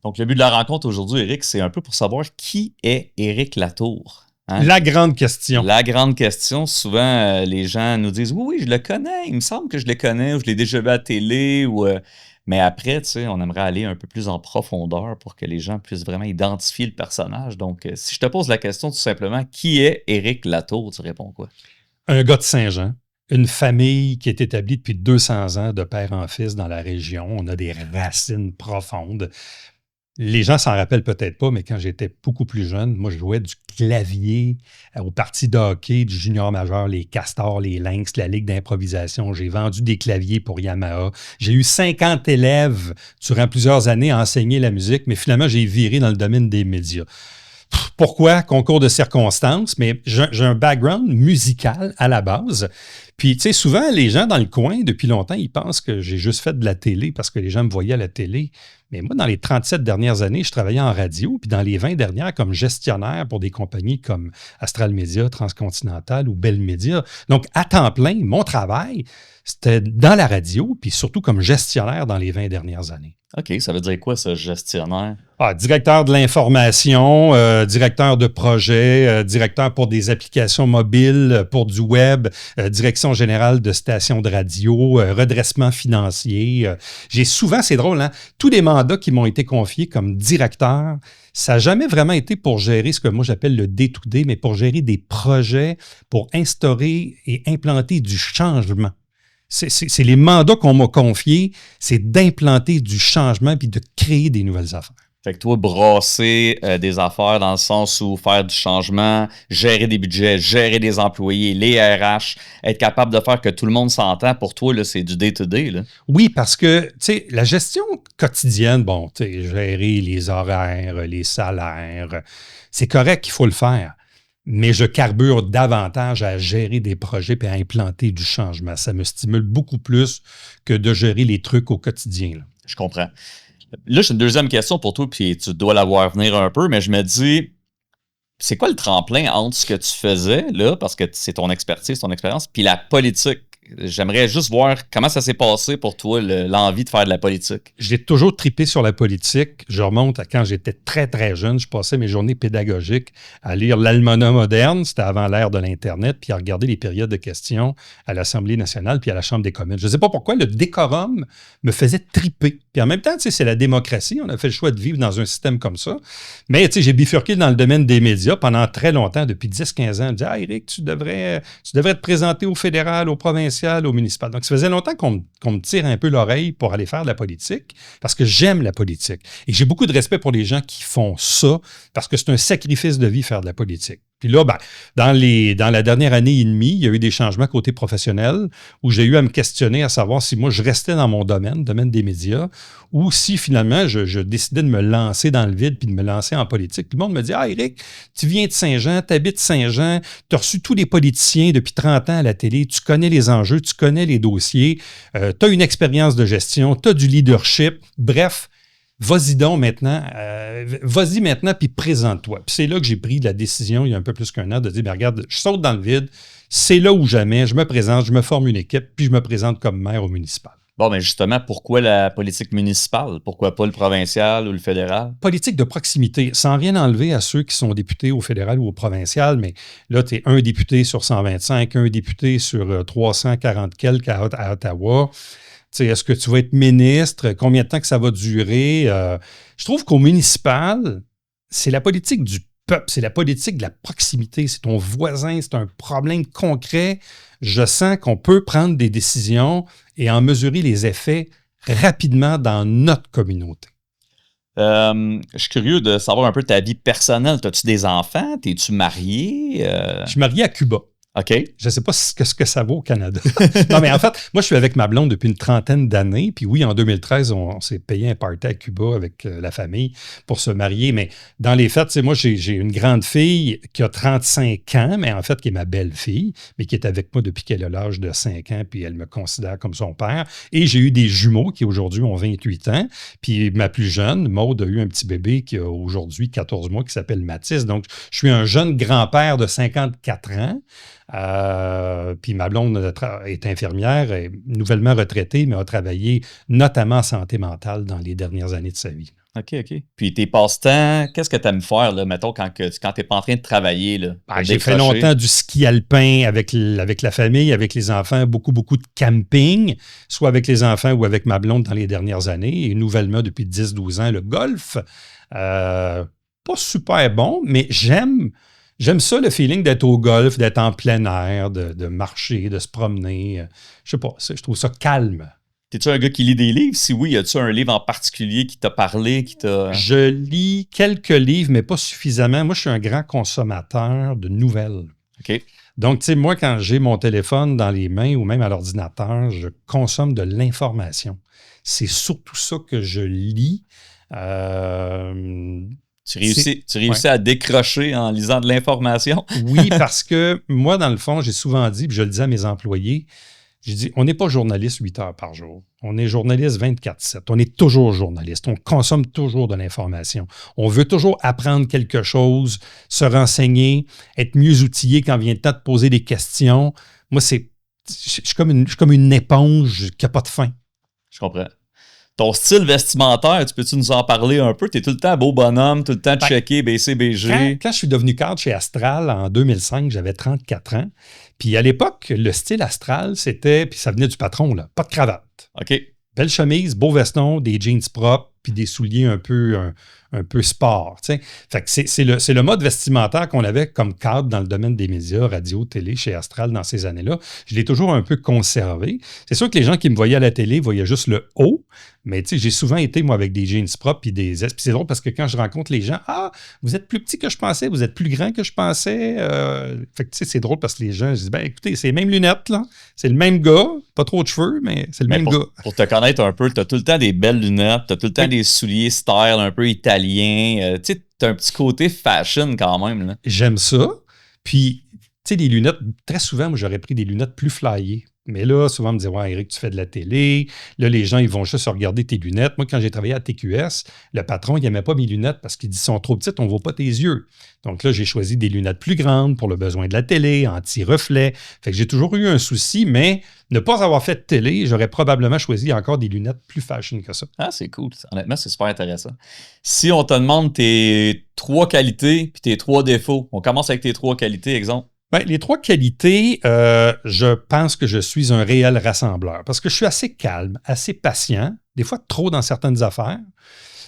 Donc, le but de la rencontre aujourd'hui, Éric, c'est un peu pour savoir qui est Éric Latour. Hein? La grande question. La grande question. Souvent, les gens nous disent « Oui, je le connais. Il me semble que je le connais ou je l'ai déjà vu à la télé. » Mais après, tu sais, on aimerait aller un peu plus en profondeur pour que les gens puissent vraiment identifier le personnage. Donc, si je te pose la question tout simplement, qui est Éric Latour, tu réponds quoi? Un gars de Saint-Jean. Une famille qui est établie depuis 200 ans de père en fils dans la région. On a des racines profondes. Les gens s'en rappellent peut-être pas, mais quand j'étais beaucoup plus jeune, moi, je jouais du clavier au parti de hockey du junior majeur, les Castors, les Lynx, la Ligue d'improvisation. J'ai vendu des claviers pour Yamaha. J'ai eu 50 élèves durant plusieurs années à enseigner la musique, mais finalement, j'ai viré dans le domaine des médias. Pourquoi? Concours de circonstances, mais j'ai un background musical à la base. Puis, tu sais, souvent, les gens dans le coin, depuis longtemps, ils pensent que j'ai juste fait de la télé parce que les gens me voyaient à la télé. Mais moi, dans les 37 dernières années, je travaillais en radio, puis dans les 20 dernières, comme gestionnaire pour des compagnies comme Astral Media, Transcontinental ou Bell Media. Donc, à temps plein, mon travail, c'était dans la radio, puis surtout comme gestionnaire dans les 20 dernières années. OK, ça veut dire quoi, ce gestionnaire? Directeur de l'information, directeur de projet, directeur pour des applications mobiles, pour du web, direction générale de stations de radio, redressement financier. J'ai souvent, c'est drôle, hein, tous les mandats qui m'ont été confiés comme directeur, ça n'a jamais vraiment été pour gérer ce que moi j'appelle le day-to-day, mais pour gérer des projets, pour instaurer et implanter du changement. C'est les mandats qu'on m'a confiés, c'est d'implanter du changement puis de créer des nouvelles affaires. Fait que toi, brasser des affaires dans le sens où faire du changement, gérer des budgets, gérer des employés, les RH, être capable de faire que tout le monde s'entend, pour toi, là, c'est du day-to-day, là. Oui, parce que, tu sais, la gestion quotidienne, bon, tu sais, gérer les horaires, les salaires, c'est correct qu'il faut le faire. Mais je carbure davantage à gérer des projets et à implanter du changement. Ça me stimule beaucoup plus que de gérer les trucs au quotidien, là. Je comprends. Là, j'ai une deuxième question pour toi, puis tu dois la voir venir un peu, mais je me dis, c'est quoi le tremplin entre ce que tu faisais, là, parce que c'est ton expertise, ton expérience, puis la politique? J'aimerais juste voir comment ça s'est passé pour toi, l'envie de faire de la politique. J'ai toujours tripé sur la politique. Je remonte à quand j'étais très, très jeune. Je passais mes journées pédagogiques à lire l'Almanach moderne, c'était avant l'ère de l'Internet, puis à regarder les périodes de questions à l'Assemblée nationale puis à la Chambre des communes. Je ne sais pas pourquoi le décorum me faisait triper. Puis en même temps, tu sais, c'est la démocratie. On a fait le choix de vivre dans un système comme ça. Mais tu sais, j'ai bifurqué dans le domaine des médias pendant très longtemps, depuis 10-15 ans. Je me disais, Éric, tu devrais te présenter au fédéral, au provincial, au municipal. Donc, ça faisait longtemps qu'on me tire un peu l'oreille pour aller faire de la politique parce que j'aime la politique. Et j'ai beaucoup de respect pour les gens qui font ça parce que c'est un sacrifice de vie faire de la politique. Puis là, dans la dernière année et demie, il y a eu des changements côté professionnel où j'ai eu à me questionner à savoir si moi, je restais dans mon domaine des médias, ou si finalement, je décidais de me lancer dans le vide puis de me lancer en politique. Tout le monde me dit « Ah, Éric, tu viens de Saint-Jean, tu habites Saint-Jean, tu as reçu tous les politiciens depuis 30 ans à la télé, tu connais les enjeux, tu connais les dossiers, tu as une expérience de gestion, tu as du leadership. Bref, vas-y donc maintenant, vas-y maintenant, puis présente-toi. » Puis c'est là que j'ai pris la décision, il y a un peu plus qu'un an, de dire, regarde, je saute dans le vide, c'est là ou jamais, je me présente, je me forme une équipe, puis je me présente comme maire au municipal. Bon, mais justement, pourquoi la politique municipale? Pourquoi pas le provincial ou le fédéral? Politique de proximité, sans rien enlever à ceux qui sont députés au fédéral ou au provincial, mais là, tu es un député sur 125, un député sur 340 quelques à Ottawa. T'sais, est-ce que tu vas être ministre? Combien de temps que ça va durer? Je trouve qu'au municipal, c'est la politique du peuple, c'est la politique de la proximité, c'est ton voisin, c'est un problème concret. Je sens qu'on peut prendre des décisions et en mesurer les effets rapidement dans notre communauté. Je suis curieux de savoir un peu ta vie personnelle. As-tu des enfants? T'es-tu marié? Je suis marié à Cuba. OK. Je ne sais pas ce que ça vaut au Canada. Non, mais en fait, moi, je suis avec ma blonde depuis une trentaine d'années. Puis oui, en 2013, on s'est payé un party à Cuba avec la famille pour se marier. Mais dans les faits, moi, j'ai une grande fille qui a 35 ans, mais en fait, qui est ma belle-fille, mais qui est avec moi depuis qu'elle a l'âge de 5 ans, puis elle me considère comme son père. Et j'ai eu des jumeaux qui aujourd'hui ont 28 ans. Puis ma plus jeune, Maude, a eu un petit bébé qui a aujourd'hui 14 mois, qui s'appelle Mathis. Donc, je suis un jeune grand-père de 54 ans. Puis ma blonde est infirmière, est nouvellement retraitée, mais a travaillé notamment en santé mentale dans les dernières années de sa vie. OK, OK. Puis tes passe-temps, qu'est-ce que tu aimes faire, là, mettons, quand tu n'es pas en train de travailler, là, pour J'ai fait décrocher? longtemps du ski alpin avec la famille, avec les enfants, beaucoup de camping, soit avec les enfants ou avec ma blonde dans les dernières années. Et nouvellement, depuis 10-12 ans, le golf. Pas super bon, mais j'aime ça, le feeling d'être au golf, d'être en plein air, de marcher, de se promener. Je sais pas, je trouve ça calme. T'es-tu un gars qui lit des livres? Si oui, y a-tu un livre en particulier qui t'a parlé, qui t'a... Je lis quelques livres, mais pas suffisamment. Moi, je suis un grand consommateur de nouvelles. OK. Donc, tu sais, moi, quand j'ai mon téléphone dans les mains ou même à l'ordinateur, je consomme de l'information. C'est surtout ça que je lis. Tu réussis à décrocher en lisant de l'information? Oui, parce que moi, dans le fond, j'ai souvent dit, puis je le dis à mes employés, j'ai dit, on n'est pas journaliste 8 heures par jour. On est journaliste 24/7. On est toujours journaliste. On consomme toujours de l'information. On veut toujours apprendre quelque chose, se renseigner, être mieux outillé quand vient le temps de poser des questions. Moi, je suis comme une éponge qui n'a pas de fin. Je comprends. Ton style vestimentaire, peux-tu nous en parler un peu? Tu es tout le temps beau bonhomme, tout le temps checké, BCBG. Quand je suis devenu cadre chez Astral en 2005, j'avais 34 ans. Puis à l'époque, le style Astral, c'était, puis ça venait du patron, là, pas de cravate. OK. Belle chemise, beau veston, des jeans propres, puis des souliers un peu sport. T'sais. Fait que c'est le mode vestimentaire qu'on avait comme cadre dans le domaine des médias, radio, télé, chez Astral dans ces années-là. Je l'ai toujours un peu conservé. C'est sûr que les gens qui me voyaient à la télé voyaient juste le haut, mais j'ai souvent été, moi, avec des jeans propres puis des... Puis c'est drôle parce que quand je rencontre les gens, « Ah, vous êtes plus petit que je pensais, vous êtes plus grand que je pensais. » Fait que c'est drôle parce que les gens, je dis, « Ben écoutez, c'est les mêmes lunettes, là. C'est le même gars, pas trop de cheveux, mais c'est le même gars. » Pour te connaître un peu, tu as tout le temps des belles lunettes, tu as tout le temps des souliers style un peu italien. Tu sais, tu as un petit côté fashion quand même. Là. J'aime ça. Puis, tu sais, les lunettes, très souvent, moi, j'aurais pris des lunettes plus flyées. Mais là, souvent, on me disait, « Ouais, Éric, tu fais de la télé. » Là, les gens, ils vont juste regarder tes lunettes. Moi, quand j'ai travaillé à TQS, le patron, il n'aimait pas mes lunettes parce qu'il dit, « Sont trop petites, on ne voit pas tes yeux. » Donc là, j'ai choisi des lunettes plus grandes pour le besoin de la télé, anti-reflet. Fait que j'ai toujours eu un souci, mais ne pas avoir fait de télé, j'aurais probablement choisi encore des lunettes plus fashion que ça. Ah, c'est cool. Honnêtement, c'est super intéressant. Si on te demande tes 3 qualités puis tes 3 défauts, on commence avec tes 3 qualités, exemple. Bien, les 3 qualités, je pense que je suis un réel rassembleur parce que je suis assez calme, assez patient, des fois trop dans certaines affaires,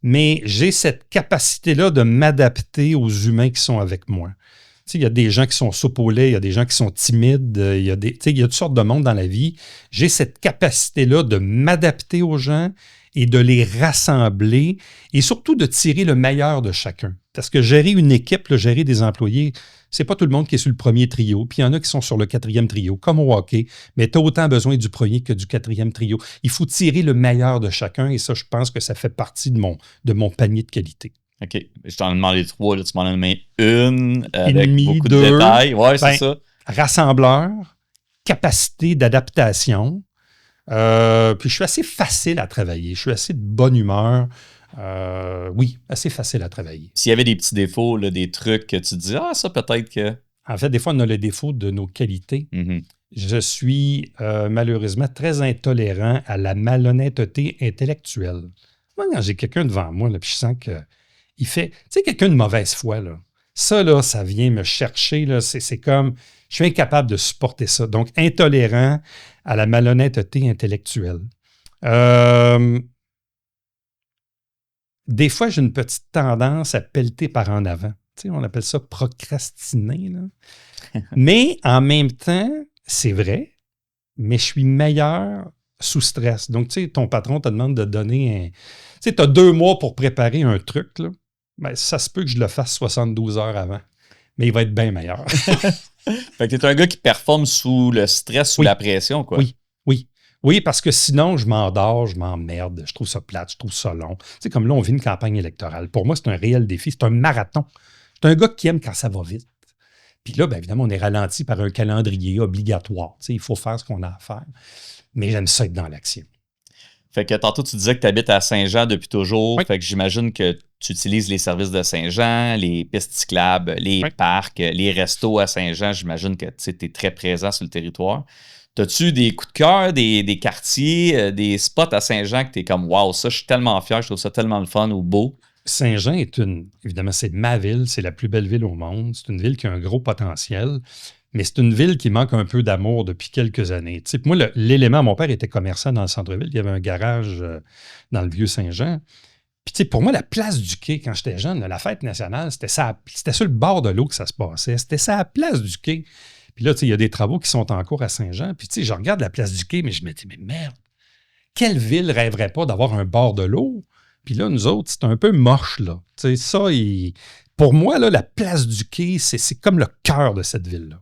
mais j'ai cette capacité-là de m'adapter aux humains qui sont avec moi. Tu sais, il y a des gens qui sont soupes au lait, il y a des gens qui sont timides, il y a toutes sortes de monde dans la vie. J'ai cette capacité-là de m'adapter aux gens et de les rassembler et surtout de tirer le meilleur de chacun. Parce que gérer une équipe, gérer des employés, c'est pas tout le monde qui est sur le premier trio, puis il y en a qui sont sur le 4e trio, comme au hockey, mais tu as autant besoin du premier que du 4e trio. Il faut tirer le meilleur de chacun et ça, je pense que ça fait partie de mon panier de qualité. OK. Je t'en ai demandé 3, là, tu m'en as nommé une avec beaucoup deux, de détails. Ouais, c'est ça. Rassembleur, capacité d'adaptation. Puis je suis assez facile à travailler. Je suis assez de bonne humeur. Oui, assez facile à travailler. S'il y avait des petits défauts, là, des trucs que tu te dis, ça peut-être que... En fait, des fois, on a le défaut de nos qualités. Mm-hmm. Je suis malheureusement très intolérant à la malhonnêteté intellectuelle. Moi, quand j'ai quelqu'un devant moi, là, puis je sens qu'il fait... Tu sais, quelqu'un de mauvaise foi, là. Ça, là, ça vient me chercher. Là, c'est comme... Je suis incapable de supporter ça. Donc, intolérant à la malhonnêteté intellectuelle. Des fois, j'ai une petite tendance à pelleter par en avant. Tu sais, on appelle ça procrastiner. Là. Mais en même temps, c'est vrai, mais je suis meilleur sous stress. Donc, tu sais, ton patron te demande de donner un... Tu sais, tu as 2 mois pour préparer un truc, là. Ben, ça se peut que je le fasse 72 heures avant. Mais il va être bien meilleur. Fait que t'es un gars qui performe sous le stress, sous la pression, quoi. Oui, parce que sinon, je m'endors, je m'emmerde, je trouve ça plate, je trouve ça long. Tu sais, comme là, on vit une campagne électorale. Pour moi, c'est un réel défi, c'est un marathon. C'est un gars qui aime quand ça va vite. Puis là, bien évidemment, on est ralenti par un calendrier obligatoire. Tu sais, il faut faire ce qu'on a à faire. Mais j'aime ça être dans l'action. Fait que tantôt, tu disais que tu habites à Saint-Jean depuis toujours. Oui, Fait que j'imagine que tu utilises les services de Saint-Jean, les pistes cyclables, les oui. parcs, les restos à Saint-Jean. J'imagine que tu es très présent sur le territoire. T'as-tu des coups de cœur, des quartiers, des spots à Saint-Jean que tu es comme waouh, ça, je suis tellement fier, je trouve ça tellement le fun ou beau? Saint-Jean est évidemment, c'est ma ville, c'est la plus belle ville au monde. C'est une ville qui a un gros potentiel, mais c'est une ville qui manque un peu d'amour depuis quelques années. Tu sais, pour moi, l'élément, mon père était commerçant dans le centre-ville, il y avait un garage dans le vieux Saint-Jean. Puis, tu sais, pour moi, la place du quai, quand j'étais jeune, la fête nationale, c'était sur le bord de l'eau que ça se passait. C'était ça, la place du quai. Puis là, tu sais, il y a des travaux qui sont en cours à Saint-Jean. Puis, tu sais, je regarde la place du quai, mais je me dis, mais merde, quelle ville rêverait pas d'avoir un bord de l'eau? Puis là, nous autres, c'est un peu moche, là. Tu sais, pour moi, là, la place du quai, c'est comme le cœur de cette ville-là.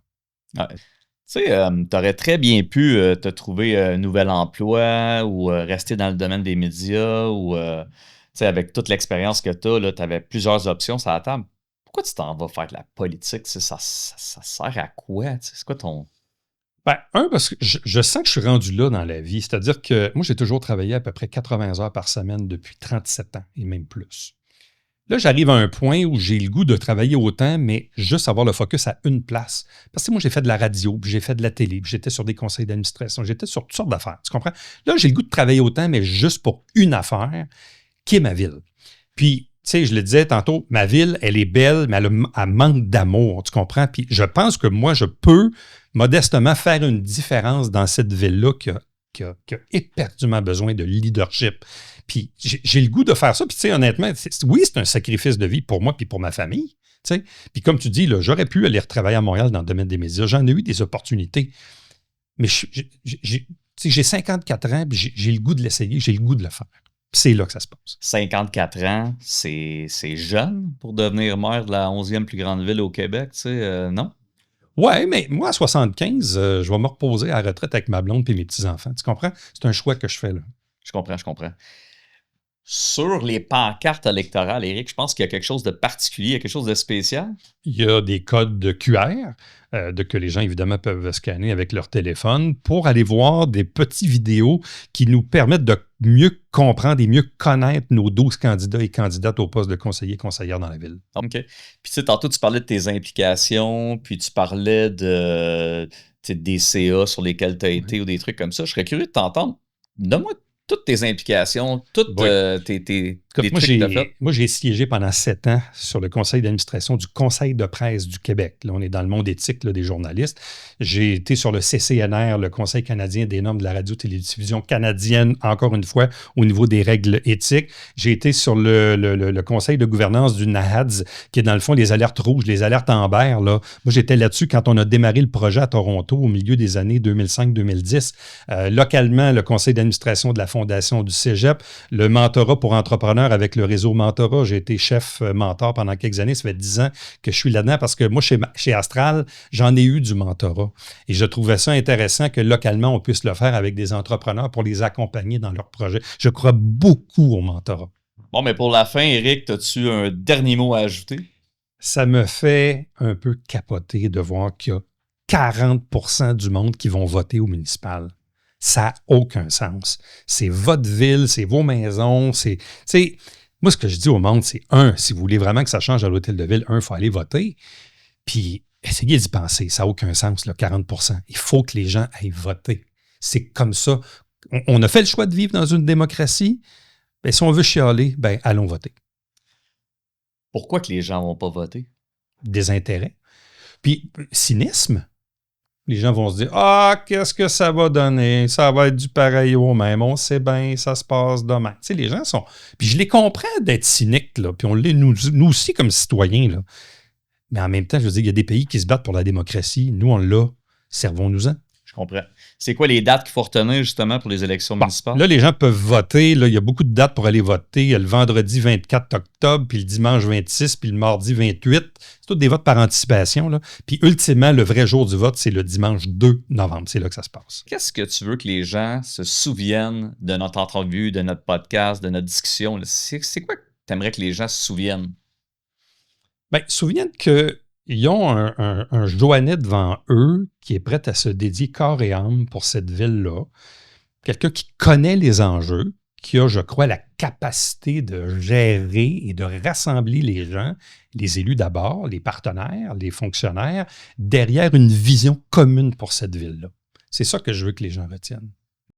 Ouais. Tu sais, tu aurais très bien pu te trouver un nouvel emploi ou rester dans le domaine des médias ou, tu sais, avec toute l'expérience que tu as, tu avais plusieurs options sur la table. Pourquoi tu t'en vas faire de la politique? Tu sais, ça sert à quoi? Tu sais, c'est quoi ton... Ben, parce que je sens que je suis rendu là dans la vie. C'est-à-dire que moi, j'ai toujours travaillé à peu près 80 heures par semaine depuis 37 ans et même plus. Là, j'arrive à un point où j'ai le goût de travailler autant, mais juste avoir le focus à une place. Parce que moi, j'ai fait de la radio, puis j'ai fait de la télé, puis j'étais sur des conseils d'administration, j'étais sur toutes sortes d'affaires. Tu comprends? Là, j'ai le goût de travailler autant, mais juste pour une affaire, qui est ma ville. Puis, tu sais, je le disais tantôt, ma ville, elle est belle, mais elle manque d'amour, tu comprends? Puis je pense que moi, je peux modestement faire une différence dans cette ville-là qui a éperdument besoin de leadership. Puis j'ai le goût de faire ça. Puis tu sais, honnêtement, oui, c'est un sacrifice de vie pour moi puis pour ma famille. Tu sais. Puis comme tu dis, là, j'aurais pu aller retravailler à Montréal dans le domaine des médias. J'en ai eu des opportunités. Mais j'ai 54 ans, puis j'ai le goût de l'essayer, j'ai le goût de le faire. C'est là que ça se passe. 54 ans, c'est jeune pour devenir maire de la 11e plus grande ville au Québec, tu sais, non? Ouais, mais moi, à 75, je vais me reposer à la retraite avec ma blonde et mes petits-enfants. Tu comprends? C'est un choix que je fais là. Je comprends, je comprends. Sur les pancartes électorales, Éric, je pense qu'il y a quelque chose de particulier, il y a quelque chose de spécial. Il y a des codes de QR que les gens, évidemment, peuvent scanner avec leur téléphone pour aller voir des petites vidéos qui nous permettent de mieux comprendre et mieux connaître nos 12 candidats et candidates au poste de conseiller et conseillère dans la ville. OK. Puis tu sais, tantôt, tu parlais de tes implications, puis tu parlais des CA sur lesquels tu as été ou des trucs comme ça. Je serais curieux de t'entendre. Donne-moi toutes tes implications, toutes Oui. les Moi, trucs que tu as fait. j'ai siégé pendant 7 ans sur le conseil d'administration du Conseil de presse du Québec. Là, on est dans le monde éthique là, des journalistes. J'ai été sur le CCNR, le Conseil canadien des normes de la radio-télédiffusion canadienne, encore une fois, au niveau des règles éthiques. J'ai été sur le conseil de gouvernance du NAHADS, qui est dans le fond les alertes rouges, les alertes amber. Là. Moi, j'étais là-dessus quand on a démarré le projet à Toronto au milieu des années 2005-2010. Localement, le conseil d'administration de la Fondation du Cégep, le mentorat pour entrepreneurs avec le réseau Mentorat. J'ai été chef mentor pendant quelques années. Ça fait 10 ans que je suis là-dedans parce que moi, chez Astral, j'en ai eu du mentorat. Et je trouvais ça intéressant que localement, on puisse le faire avec des entrepreneurs pour les accompagner dans leurs projets. Je crois beaucoup au mentorat. Bon, mais pour la fin, Éric, as-tu un dernier mot à ajouter? Ça me fait un peu capoter de voir qu'il y a 40% du monde qui vont voter au municipal. Ça n'a aucun sens. C'est votre ville, c'est vos maisons, moi, ce que je dis au monde, c'est si vous voulez vraiment que ça change à l'hôtel de ville, il faut aller voter. Puis, essayez d'y penser. Ça n'a aucun sens, là, 40%. Il faut que les gens aillent voter. C'est comme ça. On a fait le choix de vivre dans une démocratie. Bien, si on veut chialer, ben allons voter. Pourquoi que les gens ne vont pas voter? Désintérêt. Puis, cynisme. Les gens vont se dire « Ah, qu'est-ce que ça va donner? Ça va être du pareil au même. On sait bien, ça se passe demain. » Tu sais, les gens sont... Puis je les comprends d'être cyniques, là. Puis on l'est, nous aussi, comme citoyens, là. Mais en même temps, je veux dire, il y a des pays qui se battent pour la démocratie. Nous, on l'a. Servons-nous-en. Je comprends. C'est quoi les dates qu'il faut retenir, justement, pour les élections municipales? Là, les gens peuvent voter. Là, il y a beaucoup de dates pour aller voter. Il y a le vendredi 24 octobre, puis le dimanche 26, puis le mardi 28. C'est tous des votes par anticipation. Là. Puis ultimement, le vrai jour du vote, c'est le dimanche 2 novembre. C'est là que ça se passe. Qu'est-ce que tu veux que les gens se souviennent de notre entrevue, de notre podcast, de notre discussion? C'est quoi que tu aimerais que les gens se souviennent? Bien, souviennent qu'ils ont un Joannet devant eux qui est prêt à se dédier corps et âme pour cette ville-là. Quelqu'un qui connaît les enjeux, qui a, je crois, la capacité de gérer et de rassembler les gens, les élus d'abord, les partenaires, les fonctionnaires, derrière une vision commune pour cette ville-là. C'est ça que je veux que les gens retiennent.